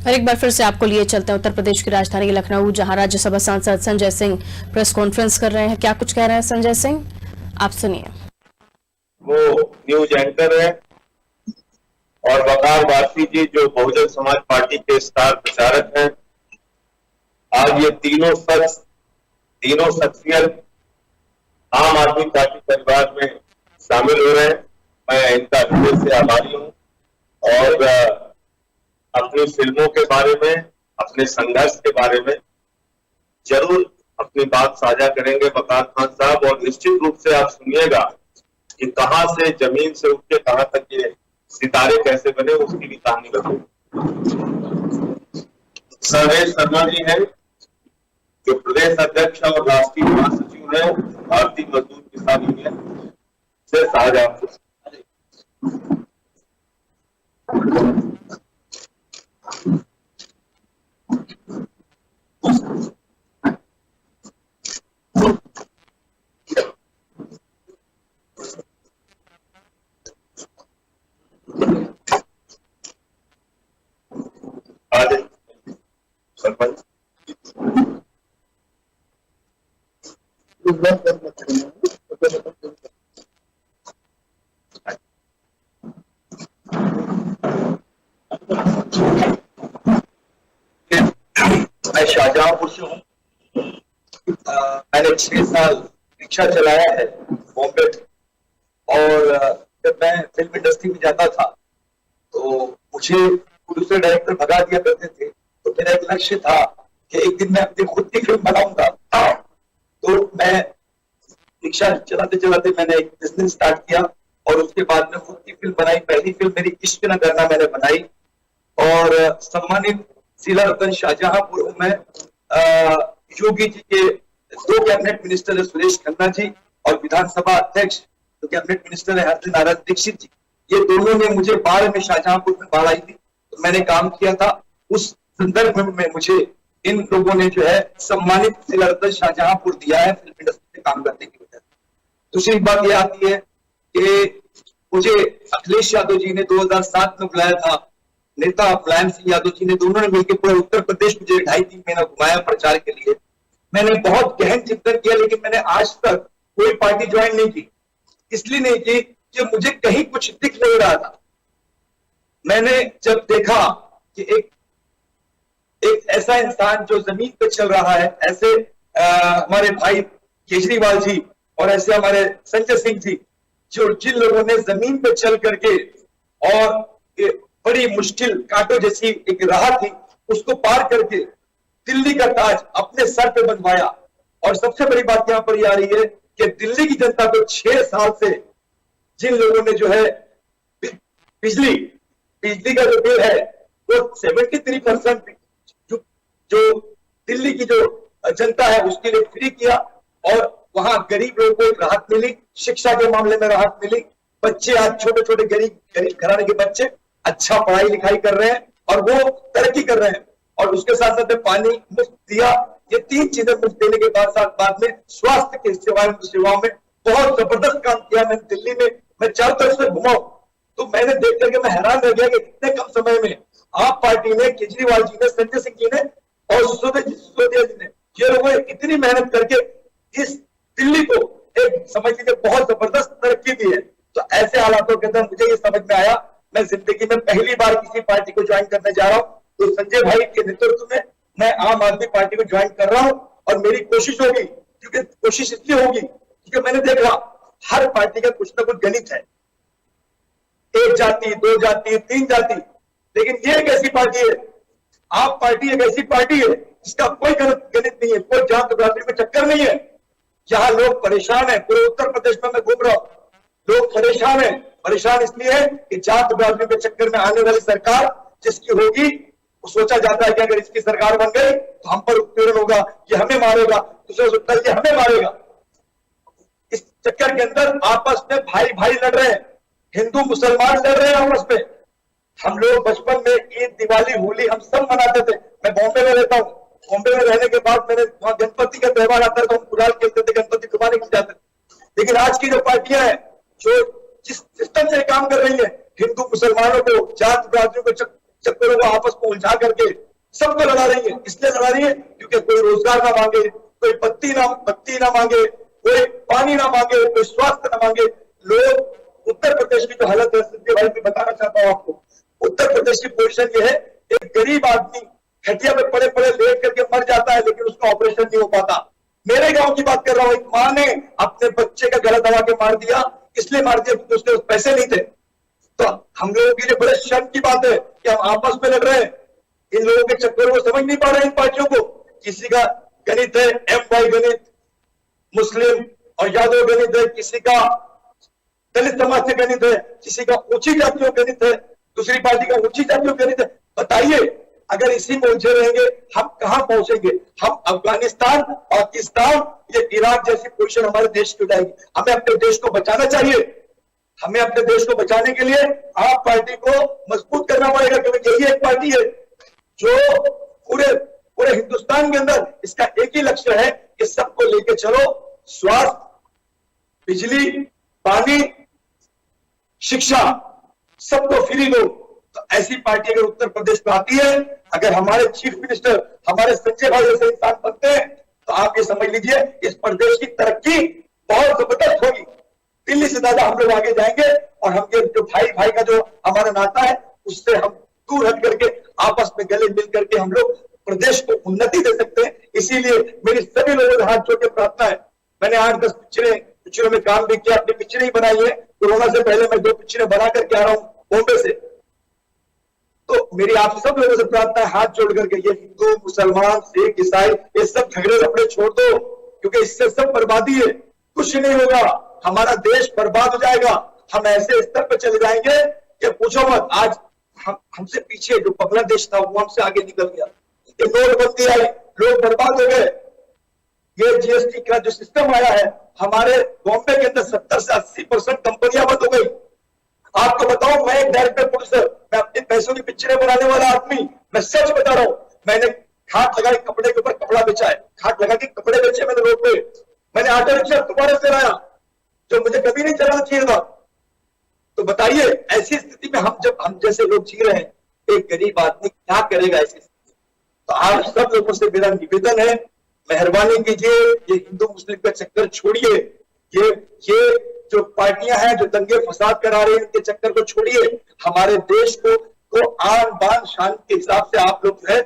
और एक बार फिर से आपको लिए चलते हैं उत्तर प्रदेश की राजधानी लखनऊ, जहां राज्यसभा सांसद संजय सिंह प्रेस कॉन्फ्रेंस कर रहे हैं। क्या कुछ कह रहे हैं संजय सिंह, आप सुनिए। वो न्यूज एंकर है और वकार वासी जी जो बहुजन समाज पार्टी के स्टार प्रचारक हैं। आज ये तीनों शख्सियत आम आदमी पार्टी परिवार में शामिल हो रहे हैं। मैं इनका दिल से आभारी हूँ और अपनी फिल्मों के बारे में, अपने संघर्ष के बारे में जरूर अपनी बात साझा करेंगे वकार खान साहब। और निश्चित रूप से आप सुनिएगा कि कहां से जमीन से उठ के कहां तक ये सितारे कैसे बने, उसकी भी कहानी बताऊंगा। सर्वेश शर्मा जी हैं जो प्रदेश अध्यक्ष और राष्ट्रीय महासचिव है भारतीय मजदूर किसान यूनियन से शाहजहांपुर। सरपंच मैं शाहजहांपुर से हूँ। मैंने 6 साल रिक्शा चलाया है बॉम्बे में, और जब मैं फिल्म इंडस्ट्री में जाता था तो मुझे दूसरे डायरेक्टर भगा दिया करते थे। तो मेरा एक लक्ष्य था कि एक दिन मैं अपनी खुद की फिल्म बनाऊंगा। तो मैं रिक्शा चलाते चलाते मैंने एक बिजनेस स्टार्ट किया और उसके बाद में खुद की फिल्म बनाई। पहली फिल्म मेरी इश्क न करना मैंने बनाई और सम्मानित जिला रतन शाहजहांपुर हूं मैं। योगी जी के 2 कैबिनेट मिनिस्टर है, सुरेश खन्ना जी, और विधानसभा अध्यक्ष जो कैबिनेट मिनिस्टर है हर्ष नारायण दीक्षित जी। ये दोनों ने मुझे बाढ़ में, शाहजहांपुर में बाढ़ आई थी तो मैंने काम किया था। उस संदर्भ में मुझे इन लोगों ने जो है सम्मानित जिला रतन शाहजहांपुर दिया है फिल्म इंडस्ट्री में काम करने की वजह से। दूसरी बात यह आती है कि मुझे अखिलेश यादव जी ने 2007 में बुलाया था, नेता मुलायम सिंह यादव जी ने, दोनों ने मिलकर पूरे उत्तर प्रदेश मुझे 2.5-3 महीना घुमाया प्रचार के लिए। मैंने बहुत गहन चिंतन किया, लेकिन मैंने आज तक कोई पार्टी ज्वाइन नहीं की। इसलिए नहीं की कि मुझे कहीं कुछ दिख नहीं रहा था। मैंने जब देखा कि एक ऐसा इंसान जो जमीन पे चल रहा है, ऐसे हमारे भाई केजरीवाल जी और ऐसे हमारे संजय सिंह जी, जो जिन लोगों ने जमीन पे चल करके और बड़ी मुश्किल कांटों जैसी एक राह थी उसको पार करके दिल्ली का ताज अपने सर पे बनवाया। और सबसे बड़ी बात यहां पर यह आ रही है कि दिल्ली की जनता को 6 साल से जिन लोगों ने जो है बिजली का जो बिल है वो 73% जो दिल्ली की जो जनता है उसके लिए फ्री किया, और वहां गरीब लोगों को एक राहत मिली, शिक्षा के मामले में राहत मिली। बच्चे आज छोटे गरीब घराने के बच्चे अच्छा पढ़ाई लिखाई कर रहे हैं और वो तरक्की कर रहे हैं। और उसके साथ साथ पानी मुफ्त दिया। ये 3 चीजें मुफ्त देने के बाद में स्वास्थ्य की सेवाओं में बहुत जबरदस्त काम किया मैंने दिल्ली में। मैं चारों तरफ से घुमा तो मैंने देख करके मैं हैरान रह गया कि इतने कम समय में आप पार्टी ने, केजरीवाल जी ने, संजय सिंह जी ने और सिसोदिया जी ने, ये लोगों ने इतनी मेहनत करके इस दिल्ली को एक समझ लीजिए बहुत जबरदस्त तरक्की दी है। तो ऐसे हालातों के अंदर मुझे ये समझ में आया, मैं जिंदगी में पहली बार किसी पार्टी को ज्वाइन करने जा रहा हूं, तो संजय भाई के नेतृत्व में मैं आम आदमी पार्टी को ज्वाइन कर रहा हूं। और मेरी कोशिश होगी, क्योंकि कोशिश इसलिए होगी क्योंकि मैंने देखा हर पार्टी का कुछ ना कुछ गणित है, 1 जाति, 2 जाति, 3 जाति, लेकिन ये एक ऐसी पार्टी है, आप पार्टी एक ऐसी पार्टी है जिसका कोई गणित नहीं है, कोई जात बरादरी में चक्कर नहीं है। यहाँ लोग परेशान है, पूरे उत्तर प्रदेश में मैं घूम रहा हूं, लोग परेशान है। परेशान इसलिए है कि जात बरादरी के चक्कर में आने वाली सरकार जिसकी होगी, वो सोचा जाता है कि अगर इसकी सरकार बन गई तो हम पर उत्पीड़न होगा, ये हमें मारेगा, दूसरा सोचता है ये हमें मारेगा। इस चक्कर के अंदर आपस में भाई लड़ रहे हैं, हिंदू मुसलमान लड़ रहे हैं आपस में। हम लोग बचपन में ईद, दिवाली, होली हम सब मनाते थे। मैं बॉम्बे में रहता हूँ, बॉम्बे में रहने के बाद मैंने वहां गणपति का त्यौहार आता है तो हम गुलाल खेलते थे, गणपति घुमाने के जाते थे। लेकिन आज की जो पार्टियां हैं जो जिस सिस्टम से काम कर रही है, हिंदू मुसलमानों को, जात बरादरियों को चक्करों को आपस में उलझा करके सबको लड़ा रही है। इसलिए लड़ा रही है क्योंकि कोई रोजगार ना मांगे, कोई बत्ती ना मांगे, कोई पानी ना मांगे, कोई स्वास्थ्य ना मांगे। लोग उत्तर प्रदेश की जो हालत है, संजय भाई मैं बताना चाहता हूं आपको, उत्तर प्रदेश की पोजीशन ये है, एक गरीब आदमी खटिया पे पड़े पड़े लेट करके मर जाता है, लेकिन उसका ऑपरेशन नहीं हो पाता। मेरे गांव की बात कर रहा हूं, एक मां ने अपने बच्चे का गला दबा के मार दिया, इसलिए मार दिया क्योंकि उसके पैसे नहीं थे। तो हम लोगों के लिए बड़े शर्म की बात है कि हम आपस में लड़ रहे हैं। इन लोगों के चक्कर को समझ नहीं पा रहे इन पार्टियों को। किसी का गणित है MY गणित, मुस्लिम और यादव गणित है, किसी का दलित समाज से गणित है, किसी का ऊंची जातियों गणित है, दूसरी पार्टी का ऊंची जातियों गणित है। बताइए, अगर इसी में उलझे रहेंगे हम कहां पहुंचेंगे? हम अफगानिस्तान, पाकिस्तान, ये इराक जैसी पोजीशन हमारे देश की हो जाएगी। हमें अपने देश को बचाना चाहिए। हमें अपने देश को बचाने के लिए आप पार्टी को मजबूत करना पड़ेगा, क्योंकि यही एक पार्टी है जो पूरे हिंदुस्तान के अंदर इसका एक ही लक्ष्य है कि सबको लेके चलो, स्वास्थ्य, बिजली, पानी, शिक्षा सबको फ्री दो। तो ऐसी पार्टी अगर उत्तर प्रदेश में आती है, अगर हमारे चीफ मिनिस्टर हमारे संजय भाई जैसे इंसान बनते हैं, तो आप ये समझ लीजिए इस प्रदेश की तरक्की बहुत जबरदस्त होगी। दिल्ली से ज्यादा हम लोग आगे जाएंगे और हम जो भाई का जो हमारा नाता है उससे हम दूर हट करके आपस में गले मिल करके हम लोग प्रदेश को उन्नति दे सकते हैं। इसीलिए मेरी सभी लोगों से हाथ जोड़ के प्रार्थना है। मैंने 8-10 पिक्चरों में काम भी किया, अपनी पिक्चरें ही बनाई है। कोरोना से पहले मैं 2 पिक्चरें बना करके आ रहा हूं बॉम्बे से। तो मेरी आप सब लोगों से प्रार्थना है, हाथ जोड़ करके, ये हिंदू, मुसलमान, सिख, ईसाई, ये सब झगड़े अपने छोड़ दो, क्योंकि इससे सब बर्बादी है, कुछ नहीं होगा, हमारा देश बर्बाद हो जाएगा। हम ऐसे स्तर पर चले जाएंगे कि पूछो मत। आज हमसे पीछे जो बांग्लादेश था वो हमसे आगे निकल गया। ये नोटबंदी आई, लोग बर्बाद हो गए। ये GST का जो सिस्टम आया है, हमारे बॉम्बे के अंदर 70 से 80% कंपनियां बंद हो गई। आपको बताऊं, मैं एक डायरेक्टर प्रोड्यूसर, मैं अपने पैसों की पिक्चरें बनाने वाला आदमी, मैं सच बता रहा हूं। मैंने खाट लगा के कपड़े के ऊपर कपड़ा बेचा है, खाट लगा के कपड़े बेचे मैंने रोड पे। मैंने ऑटो रिक्शा दोबारा से लाया जो मुझे कभी नहीं चलाना चाहिए था। तो बताइए, ऐसी स्थिति में हम जैसे लोग जी रहे हैं, एक गरीब आदमी क्या करेगा ऐसी स्थिति? तो आप सब लोगों से मेरा निवेदन है, मेहरबानी कीजिए, ये हिंदू मुस्लिम का चक्कर छोड़िए। ये जो पार्टियां हैं जो दंगे फसाद करा रही है, इनके चक्कर को छोड़िए। हमारे देश को आन बान शान के हिसाब से आप लोग जो है,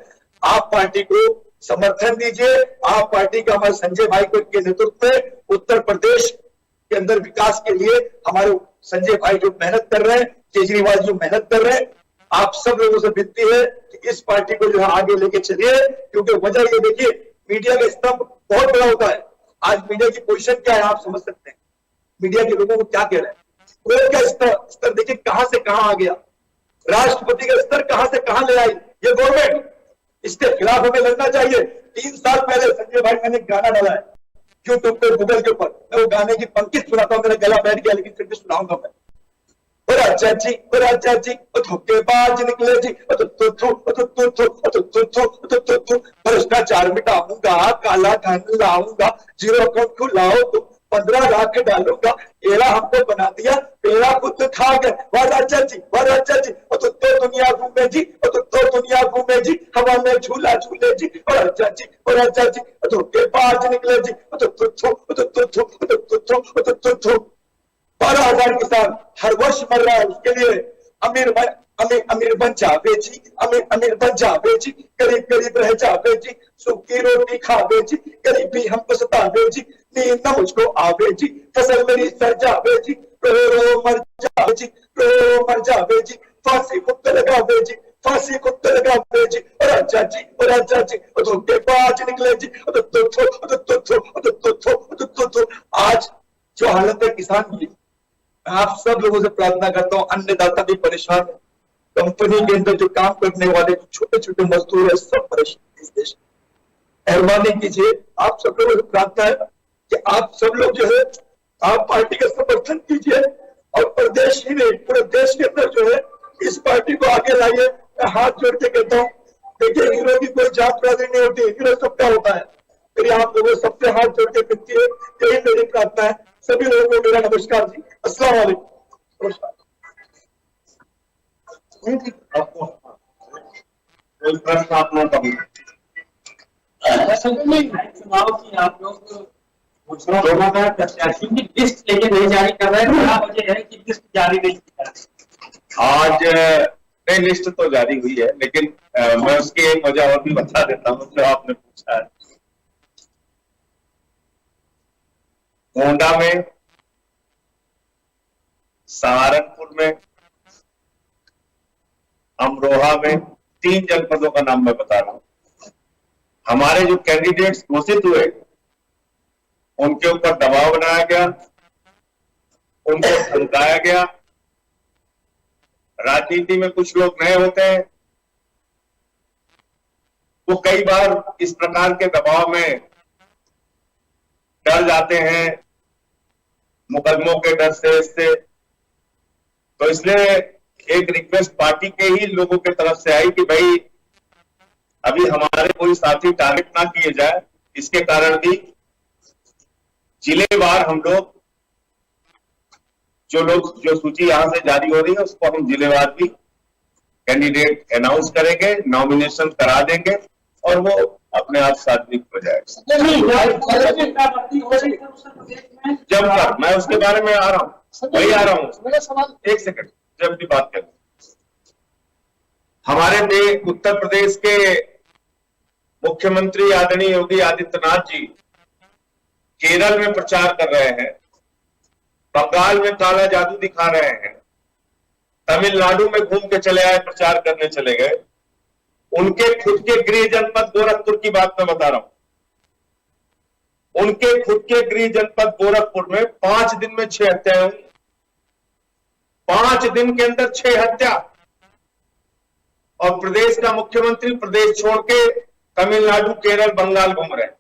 आप पार्टी को समर्थन दीजिए। आप पार्टी का हमारे संजय भाई के नेतृत्व में उत्तर प्रदेश के अंदर विकास के लिए हमारे संजय भाई जो मेहनत कर रहे हैं, केजरीवाल जी मेहनत कर रहे हैं, आप सब लोगों से विनती है कि इस पार्टी को जो है आगे लेके चलिए। क्योंकि वजह ये देखिए, मीडिया का स्तंभ बहुत बड़ा होता है। आज मीडिया की पोजीशन क्या है आप समझ सकते हैं। मीडिया के लोगों को क्या कह रहे हैं, कोई का स्तर देखिए कहां से कहां आ गया, राष्ट्रपति का स्तर कहां से कहां ले आई ये गवर्नमेंट। इसके खिलाफ हमें लड़ना चाहिए। 3 साल पहले संजय भाई मैंने गाना डाला है यूट्यूब पे, गूगल के ऊपर। मैं वो गाने की पंक्ति सुनाता हूं, मेरा गला बैठ गया, लेकिन फिर भी सुनाऊंगा मैं। राजा जी, धोखेबाज निकले जी, भ्रष्टाचार मिटाऊंगा, काला धन लाऊंगा, जीरो अकाउंट खुलाओ तो 15 लाख डालूंगा, एरा हमको बना दिया, पेड़ा खुद खा गए। वाह राजा जी, तो दुनिया घूमे जी, तो दुनिया घूमे जी, हवा में झूला झूले जी, राजा जी, धोखेबाज निकले जी, 12,000 किसान हर वर्ष मर रहा है। उसके लिए अमीर बन जावे जी, अमीर बन जावे जी, गरीब रह जावे जी, सूखी रोटी खावे जी, गरीबी हमको सतावे जी, नींद न मुझको आवे जी, फसल मेरी सर जावे जी, रो मर जावे जी, रो मर जावे जी, फांसी खुद लगावे जी, फांसी खुद लगावे जी, राजा जी, धोखेबाज निकले जी, आज जो हालत है किसान की, आप सब लोगों से प्रार्थना करता हूं, अन्नदाता भी परेशान है, कंपनी के अंदर जो काम करने वाले छोटे छोटे मजदूर है, सब परेशान इस देश में। मेहरबानी कीजिए, आप सब लोगों से प्रार्थना है कि आप सब लोग जो है, आप पार्टी का समर्थन कीजिए और प्रदेश ही नहीं पूरे देश के अंदर जो है इस पार्टी को आगे लाइए। मैं हाथ जोड़ के कहता हूँ, देखिए हीरो की कोई जात बिरादरी नहीं होती, हीरो सबका होता है। मेरी आप लोगों सबसे हाथ जोड़ के विनती है, यही मेरी प्रार्थना है। सभी लोगों को मेरा नमस्कार जी, अस्सलाम वालेकुम। नमस्कार। कोई प्रश्न आप लोग करूंगा चुनाव की आप लोग घोषणा का प्रत्याशियों की लिस्ट लेके नहीं जारी कर रहे हैं, क्या वजह है कि लिस्ट जारी नहीं की जा रही? आज नई लिस्ट तो जारी हुई है, लेकिन मैं उसकी एक वजह और भी बता देता हूँ जो आपने पूछा है। गोंडा में, सहारनपुर में, अमरोहा में 3 जनपदों का नाम मैं बता रहा हूं। हमारे जो कैंडिडेट्स घोषित हुए उनके ऊपर दबाव बनाया गया, उनको धमकाया गया। राजनीति में कुछ लोग नए होते हैं, वो कई बार इस प्रकार के दबाव में डर जाते हैं, मुकदमों के डर से, इससे। तो इसलिए एक रिक्वेस्ट पार्टी के ही लोगों की तरफ से आई कि भाई अभी हमारे कोई साथी टारगेट ना किए जाए, इसके कारण भी जिलेवार हम लोग जो सूची यहां से जारी हो रही है उसको हम जिलेवार भी कैंडिडेट अनाउंस करेंगे, नॉमिनेशन करा देंगे और वो अपने आप सार्वजनिक हो जाएगा। जब मैं उसके बारे में आ रहा हूं, वही आ रहा हूं। मेरा सवाल, एक सेकंड, जब भी बात करें। हमारे उत्तर प्रदेश के मुख्यमंत्री आदरणीय योगी आदित्यनाथ जी केरल में प्रचार कर रहे हैं, बंगाल में काला जादू दिखा रहे हैं, तमिलनाडु में घूम के चले आए, प्रचार करने चले गए। उनके खुद के गृह जनपद गोरखपुर की बात मैं बता रहा हूं। उनके खुद के गृह जनपद गोरखपुर में 5 दिन में 6 हत्याएं हुई। 5 दिन के अंदर 6 हत्या। और प्रदेश का मुख्यमंत्री प्रदेश छोड़ के तमिलनाडु, केरल, बंगाल घूम रहे हैं।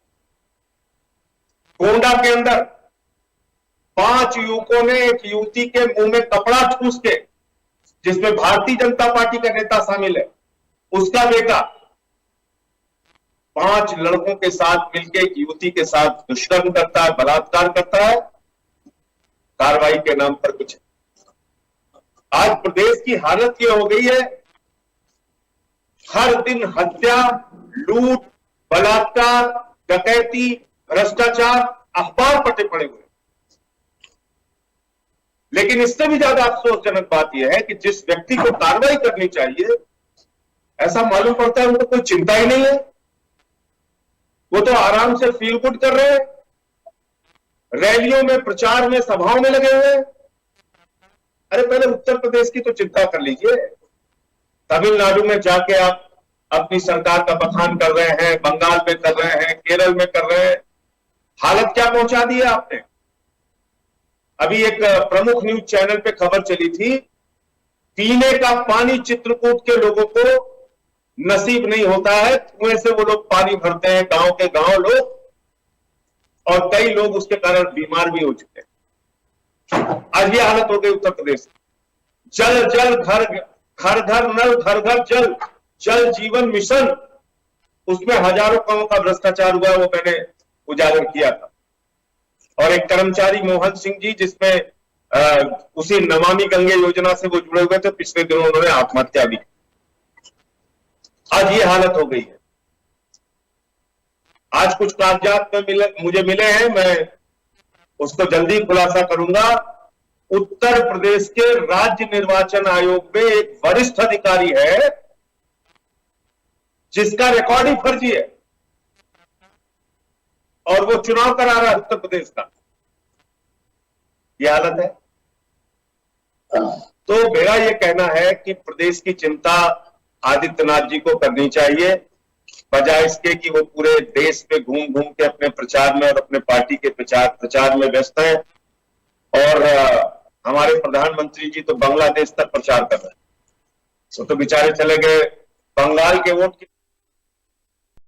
गोंडा के अंदर 5 युवकों ने एक युवती के मुंह में कपड़ा ठूस के, जिसमें भारतीय जनता पार्टी का नेता शामिल है, उसका बेटा 5 लड़कों के साथ मिलकर एक युवती के साथ दुष्कर्म करता है, बलात्कार करता है। कार्रवाई के नाम पर कुछ। आज प्रदेश की हालत यह हो गई है, हर दिन हत्या, लूट, बलात्कार, डकैती, भ्रष्टाचार अखबार पटे पड़े हुए। लेकिन इससे भी ज्यादा अफसोसजनक बात यह है कि जिस व्यक्ति को कार्रवाई करनी चाहिए, ऐसा मालूम पड़ता है उनको कोई चिंता ही नहीं है। वो तो आराम से फील गुड कर रहे हैं, रैलियों में, प्रचार में, सभाओं में लगे हुए हैं। अरे पहले उत्तर प्रदेश की तो चिंता कर लीजिए। तमिलनाडु में जाके आप अपनी सरकार का बखान कर रहे हैं, बंगाल में कर रहे हैं, केरल में कर रहे हैं। हालत क्या पहुंचा दी है आपने। अभी एक प्रमुख न्यूज चैनल पे खबर चली थी, पीने का पानी चित्रकूट के लोगों को नसीब नहीं होता है, कुएं से वो लोग पानी भरते हैं, गांव के गांव लोग, और कई लोग उसके कारण बीमार भी हो चुके हैं। आज ये हालत हो गई उत्तर प्रदेश। जल जल घर घर घर नल, घर घर जल, जल जीवन मिशन, उसमें हजारों करोड़ का भ्रष्टाचार हुआ, वो मैंने उजागर किया था। और एक कर्मचारी मोहन सिंह जी, जिसमें उसी नमामि गंगे योजना से वो जुड़े हुए थे, पिछले दिनों उन्होंने आत्महत्या भी। आज ये हालत हो गई है। आज कुछ कागजात में मुझे मिले हैं, मैं उसको जल्दी खुलासा करूंगा। उत्तर प्रदेश के राज्य निर्वाचन आयोग में एक वरिष्ठ अधिकारी है जिसका रिकॉर्ड ही फर्जी है, और वो चुनाव करा रहा है उत्तर प्रदेश का। यह हालत है। तो मेरा यह कहना है कि प्रदेश की चिंता आदित्यनाथ जी को करनी चाहिए, बजाय इसके कि वो पूरे देश में घूम घूम के अपने प्रचार में और अपने पार्टी के प्रचार में व्यस्त हैं। और हमारे प्रधानमंत्री जी तो बांग्लादेश तक प्रचार कर रहे हैं। वो तो बेचारे चले गए बंगाल के वोट की